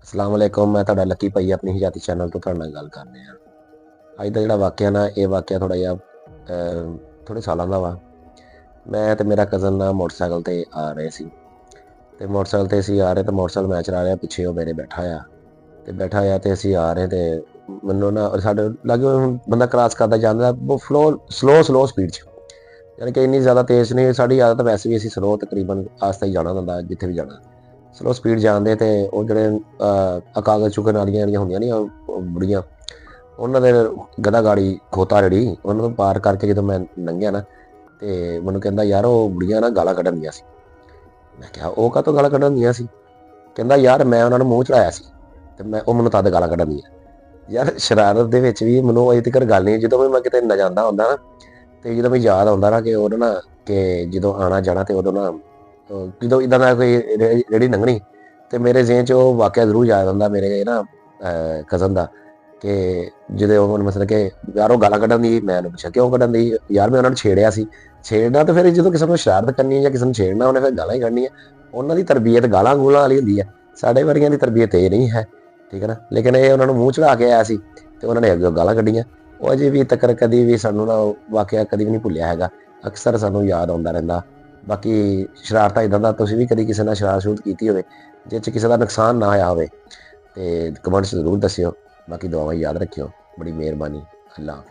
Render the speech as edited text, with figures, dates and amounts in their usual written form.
अस्सलाम वालेकुम। मैं ਤੁਹਾਡਾ ਲੱਕੀ ਭਾਈ ਆਪਣੀ ਹਯਾਤੀ ਚੈਨਲ ਤੋਂ ਤੁਹਾਡੇ ਨਾਲ ਗੱਲ ਕਰ ਰਿਹਾ। ਅੱਜ ਦਾ ਜਿਹੜਾ ਵਾਕਿਆ ਨਾ, ਇਹ ਵਾਕਿਆ ਥੋੜਾ ਜਿਹਾ ਥੋੜੇ ਸਾਲਾਂ ਦਾ ਵਾ। ਮੈਂ ਤੇ ਮੇਰਾ ਕਜ਼ਨ ਨਾ ਮੋਟਰਸਾਈਕਲ ਤੇ ਆ ਰਹੇ ਸੀ, ਤੇ ਮੋਟਰਸਾਈਕਲ ਤੇ ਅਸੀਂ ਆ ਰਹੇ, ਤੇ ਮੋਟਰਸਾਈਕਲ ਮੈਂ ਚਲਾ ਰਿਹਾ, ਪਿੱਛੇ ਉਹ ਮੇਰੇ ਬੈਠਾ ਆ ਤੇ ਅਸੀਂ ਆ ਰਹੇ, ਤੇ ਮੈਨੂੰ ਨਾ ਸਾਡੇ ਲਾਗੇ ਬੰਦਾ ਕ੍ਰਾਸ ਕਰਦਾ ਜਾਂਦਾ ਉਹ ਸਲੋ ਸਪੀਡ 'ਚ, ਯਾਨੀ ਕਿ ਇੰਨੀ ਜ਼ਿਆਦਾ ਤੇਜ਼ ਨਹੀਂ। ਸਾਡੀ ਆਦਤ ਵੈਸੇ ਵੀ ਅਸੀਂ ਸਲੋ ਤਕਰੀਬਨ ਆਸਤਾ ਹੀ ਜਾਣਾ ਹੁੰਦਾ ਜਿੱਥੇ ਵੀ ਜਾਣਾ, ਸਲੋ ਸਪੀਡ ਜਾਂਦੇ। ਤੇ ਉਹ ਜਿਹੜੇ ਕਾਗਜ਼ ਚੁੱਕਣ ਵਾਲੀਆਂ ਜਿਹੜੀਆਂ ਹੁੰਦੀਆਂ ਨਹੀਂ ਉਹ ਬੁੜੀਆਂ, ਉਹਨਾਂ ਦੇ ਗਧਾ ਗਾੜੀ ਖੋਤਾ ਜਿਹੜੀ ਉਹਨਾਂ ਨੂੰ ਪਾਰ ਕਰਕੇ ਜਦੋਂ ਮੈਂ ਲੰਘਿਆ ਨਾ, ਤੇ ਮੈਨੂੰ ਕਹਿੰਦਾ ਯਾਰ ਉਹ ਬੁੜੀਆਂ ਨਾ ਗਾਲਾਂ ਕੱਢਣ ਦੀਆਂ ਸੀ। ਮੈਂ ਕਿਹਾ ਉਹ ਕਾਹਤੋਂ ਗਾਲਾਂ ਕੱਢਣ ਦੀਆਂ ਸੀ? ਕਹਿੰਦਾ ਯਾਰ ਮੈਂ ਉਹਨਾਂ ਨੂੰ ਮੂੰਹ ਚੜਾਇਆ ਸੀ, ਤੇ ਉਹ ਮੈਨੂੰ ਤਦ ਗਾਲਾਂ ਕੱਢਣ ਦੀਆਂ। ਯਾਰ ਸ਼ਰਾਰਤ ਦੇ ਵਿੱਚ ਵੀ ਮੈਨੂੰ ਅਜੇ ਤੱਕ ਗੱਲ ਨਹੀਂ, ਜਦੋਂ ਵੀ ਮੈਂ ਕਿਤੇ ਨਾ ਜਾਂਦਾ ਹੁੰਦਾ ਨਾ, ਤੇ ਜਦੋਂ ਮੈਨੂੰ ਯਾਦ ਆਉਂਦਾ ਨਾ ਕਿ ਉਹ ਨਾ ਕਿ ਜਦੋਂ ਆਉਣਾ ਜਾਣਾ, ਤੇ ਉਦੋਂ ਨਾ ਜਦੋਂ ਇੱਦਾਂ ਦਾ ਕੋਈ ਰੇਹੜੀ ਲੰਘਣੀ, ਤੇ ਮੇਰੇ ਜ਼ਿਹਨ 'ਚ ਉਹ ਵਾਕਿਆ ਜ਼ਰੂਰ ਯਾਦ ਆਉਂਦਾ ਮੇਰੇ ਨਾ ਕਜ਼ਨ ਦਾ, ਕਿ ਜਦੋਂ ਉਹ ਮਤਲਬ ਕਿ ਯਾਰ ਉਹ ਗਾਲਾਂ ਕੱਢਣ ਦੀ। ਮੈਂ ਉਹਨੂੰ ਪੁੱਛਿਆ ਕਿਉਂ ਕੱਢਣ ਦੀ? ਯਾਰ ਮੈਂ ਉਹਨਾਂ ਨੂੰ ਛੇੜਿਆ ਸੀ। ਛੇੜਨਾ ਤਾਂ ਫਿਰ ਜਦੋਂ ਕਿਸੇ ਨੂੰ ਸ਼ਰਾਰਤ ਕਰਨੀ ਜਾਂ ਕਿਸੇ ਨੂੰ ਛੇੜਨਾ ਉਹਨੇ ਫਿਰ ਗਾਲਾਂ ਹੀ ਕੱਢਣੀਆਂ। ਉਹਨਾਂ ਦੀ ਤਰਬੀਅਤ ਗਾਲਾਂ ਗੂਲਾਂ ਵਾਲੀ ਹੁੰਦੀ ਹੈ, ਸਾਡੇ ਵਰਗਿਆਂ ਦੀ ਤਰਬੀਅਤ ਇਹ ਨਹੀਂ ਹੈ, ਠੀਕ ਹੈ ਨਾ। ਲੇਕਿਨ ਇਹ ਉਹਨਾਂ ਨੂੰ ਮੂੰਹ ਚੜਾ ਕੇ ਆਇਆ ਸੀ, ਤੇ ਉਹਨਾਂ ਨੇ ਅੱਗੇ ਗਾਲਾਂ ਕੱਢੀਆਂ। ਉਹ ਅਜੇ ਵੀ ਤੱਕ ਕਦੀ ਵੀ ਸਾਨੂੰ ਨਾ ਵਾਕਿਆ ਕਦੀ ਵੀ ਨਹੀਂ ਭੁੱਲਿਆ ਹੈਗਾ, ਅਕਸਰ ਸਾਨੂੰ ਯਾਦ ਆਉਂਦਾ ਰਹਿੰਦਾ। ਬਾਕੀ ਸ਼ਰਾਰਤਾਂ ਇੱਦਾਂ ਦਾ ਤੁਸੀਂ ਵੀ ਕਦੀ ਕਿਸੇ ਨਾਲ ਸ਼ਰਾਰਤ ਕੀਤੀ ਹੋਵੇ ਜਿਸ 'ਚ ਕਿਸੇ ਦਾ ਨੁਕਸਾਨ ਨਾ ਹੋਇਆ ਹੋਵੇ, ਤੇ ਕਮੈਂਟਸ ਜ਼ਰੂਰ ਦੱਸਿਓ। ਬਾਕੀ ਦੁਆਵਾਂ ਯਾਦ ਰੱਖਿਓ। ਬੜੀ ਮਿਹਰਬਾਨੀ। ਅੱਲਾ ਹਾਫਿਜ਼।